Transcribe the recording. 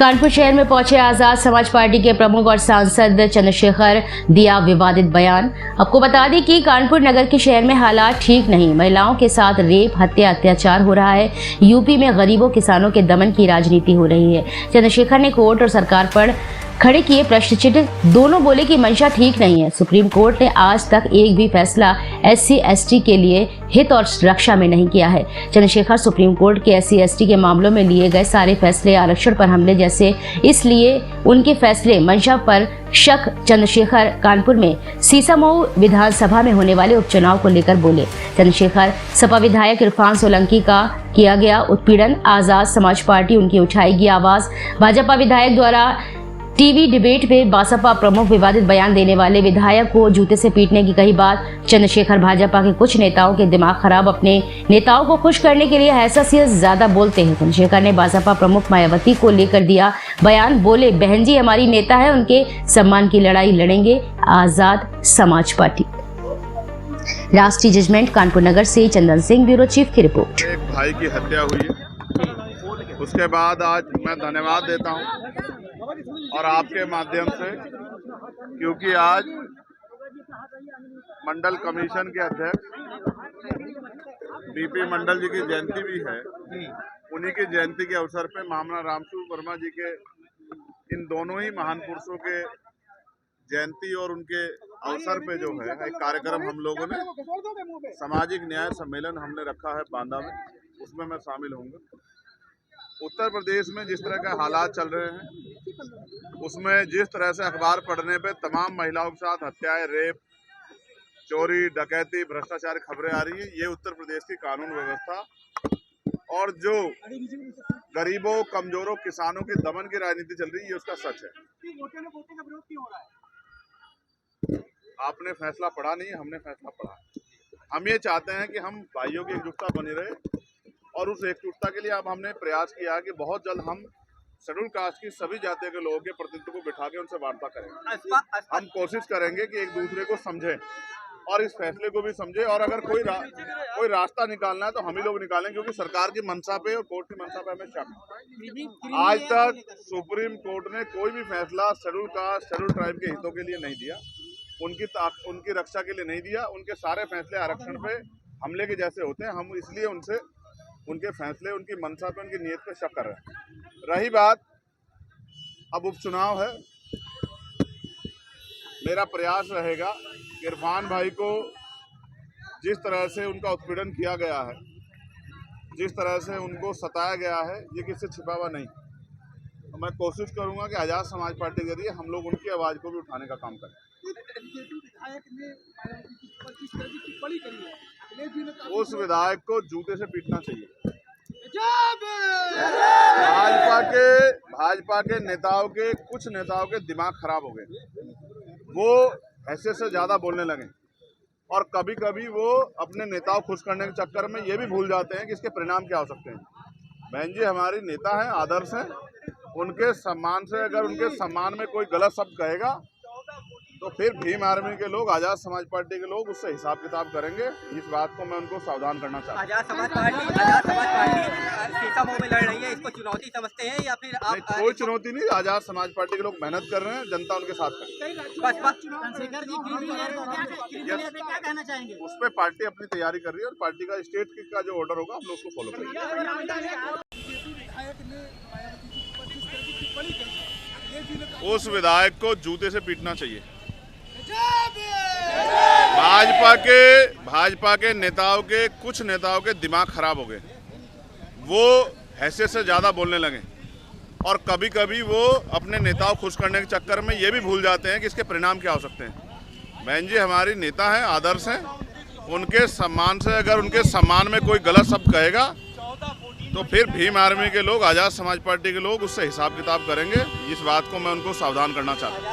कानपुर शहर में पहुंचे आजाद समाज पार्टी के प्रमुख और सांसद चंद्रशेखर, दिया विवादित बयान। आपको बता दें कि कानपुर नगर के शहर में हालात ठीक नहीं, महिलाओं के साथ रेप, हत्या, अत्याचार हो रहा है। यूपी में गरीबों किसानों के दमन की राजनीति हो रही है। चंद्रशेखर ने कोर्ट और सरकार पर खड़े किए प्रश्न चिन्ह। दोनों बोले कि मंशा ठीक नहीं है। सुप्रीम कोर्ट ने आज तक एक भी फैसला SC/ST के लिए हित और रक्षा में नहीं किया है। चंद्रशेखर सुप्रीम कोर्ट के SC/ST के मामलों में लिए गए सारे फैसले आरक्षण पर हमले जैसे, इसलिए उनके फैसले मंशा पर शक। चंद्रशेखर कानपुर में सीसामऊ विधानसभा में होने वाले उपचुनाव को लेकर बोले। चंद्रशेखर, सपा विधायक इरफान सोलंकी का किया गया उत्पीड़न, आजाद समाज पार्टी उनकी उठाएगी आवाज। भाजपा विधायक द्वारा टीवी डिबेट में बसपा प्रमुख विवादित बयान देने वाले विधायक को जूते से पीटने की कही बात। चंद्रशेखर, भाजपा के कुछ नेताओं के दिमाग खराब, अपने नेताओं को खुश करने के लिए हैसियत ज्यादा बोलते हैं। चंद्रशेखर ने बसपा प्रमुख मायावती को लेकर दिया बयान, बोले बहन जी हमारी नेता है, उनके सम्मान की लड़ाई लड़ेंगे आजाद समाज पार्टी। राष्ट्रीय जजमेंट कानपुर नगर से चंदन सिंह, ब्यूरो चीफ की रिपोर्ट। एक भाई की हत्या हुई है, उसके बाद आज मैं धन्यवाद देता हूं और आपके माध्यम से, क्योंकि आज मंडल कमीशन के अध्यक्ष BP मंडल जी की जयंती भी है। उन्हीं की जयंती के अवसर पे मामला रामसूर वर्मा जी के, इन दोनों ही महान पुरुषों के जयंती और उनके अवसर पे जो है एक कार्यक्रम हम लोगों ने सामाजिक न्याय सम्मेलन हमने रखा है बांदा में, उसमें मैं शामिल होऊंगा। उत्तर प्रदेश में जिस तरह के हालात चल रहे हैं, उसमें जिस तरह से अखबार पढ़ने पे तमाम महिलाओं के साथ हत्याएं, रेप, चोरी, डकैती, भ्रष्टाचार खबरें आ रही है, ये उत्तर प्रदेश की कानून व्यवस्था और जो गरीबों, कमजोरों, किसानों की दमन की राजनीति चल रही है, ये उसका सच है। आपने फैसला पढ़ा नहीं, हमने फैसला पढ़ा। हम ये चाहते हैं कि हम भाइयों की एकजुटता बनी रहे और उस एकजुटता के लिए अब हमने प्रयास किया कि बहुत जल्द हम शेड्यूल कास्ट की सभी जातियों के लोगों के प्रतिनिधित्व को बिठा के उनसे वार्ता करेंगे। हम कोशिश करेंगे कि एक दूसरे को समझें और इस फैसले को भी समझे, और अगर कोई रास्ता निकालना है तो हम ही लोग निकालें, क्योंकि सरकार की मंशा पे और कोर्ट की मंशा पे हमें शक है। आज तक सुप्रीम कोर्ट ने कोई भी फैसला शेड्यूल कास्ट, शेड्यूल ट्राइब के हितों के लिए नहीं दिया, उनकी रक्षा के लिए नहीं दिया। उनके सारे फैसले आरक्षण पे हमले के जैसे होते हैं। हम इसलिए उनसे उनके फैसले, उनकी मंशा पे, उनकी नीयत पे शक कर रहे हैं। रही बात, अब उपचुनाव है, मेरा प्रयास रहेगा कि इरफान भाई को जिस तरह से उनका उत्पीड़न किया गया है, जिस तरह से उनको सताया गया है, ये किससे छिपा हुआ नहीं। तो मैं कोशिश करूंगा कि आजाद समाज पार्टी के जरिए हम लोग उनकी आवाज़ को भी उठाने का काम करें। उस विधायक को जूते से पीटना चाहिए। भाजपा के नेताओं के, कुछ नेताओं के दिमाग खराब हो गए, वो ऐसे से ज्यादा बोलने लगे और कभी कभी वो अपने नेताओं खुश करने के चक्कर में ये भी भूल जाते हैं कि इसके परिणाम क्या हो सकते हैं। बहन जी हमारी नेता हैं, आदर्श हैं, उनके सम्मान से अगर उनके सम्मान में कोई गलत शब्द कहेगा तो फिर भीम आर्मी के लोग, आजाद समाज पार्टी के लोग उससे हिसाब किताब करेंगे। इस बात को मैं उनको सावधान करना चाहता हूँ। आजाद समाज पार्टी सीसामऊ में लड़ रही है, इसको चुनौती समझते हैं या फिर आप? नहीं, कोई चुनौती नहीं। आजाद समाज पार्टी के लोग मेहनत कर रहे हैं, जनता उनके साथ कर। उस पर पार्टी अपनी तैयारी कर रही है और पार्टी का स्टेट का जो ऑर्डर होगा हम लोग उसको फॉलो करेंगे। उस विधायक को जूते से पीटना चाहिए। भाजपा के नेताओं के, कुछ नेताओं के दिमाग खराब हो गए, वो हैसियत से ज्यादा बोलने लगे और कभी कभी वो अपने नेताओं खुश करने के चक्कर में ये भी भूल जाते हैं कि इसके परिणाम क्या हो सकते हैं। बहन जी हमारी नेता हैं, आदर्श हैं, उनके सम्मान से अगर उनके सम्मान में कोई गलत शब्द कहेगा तो फिर भीम आर्मी के लोग, आजाद समाज पार्टी के लोग उससे हिसाब किताब करेंगे। इस बात को मैं उनको सावधान करना चाहता हूँ।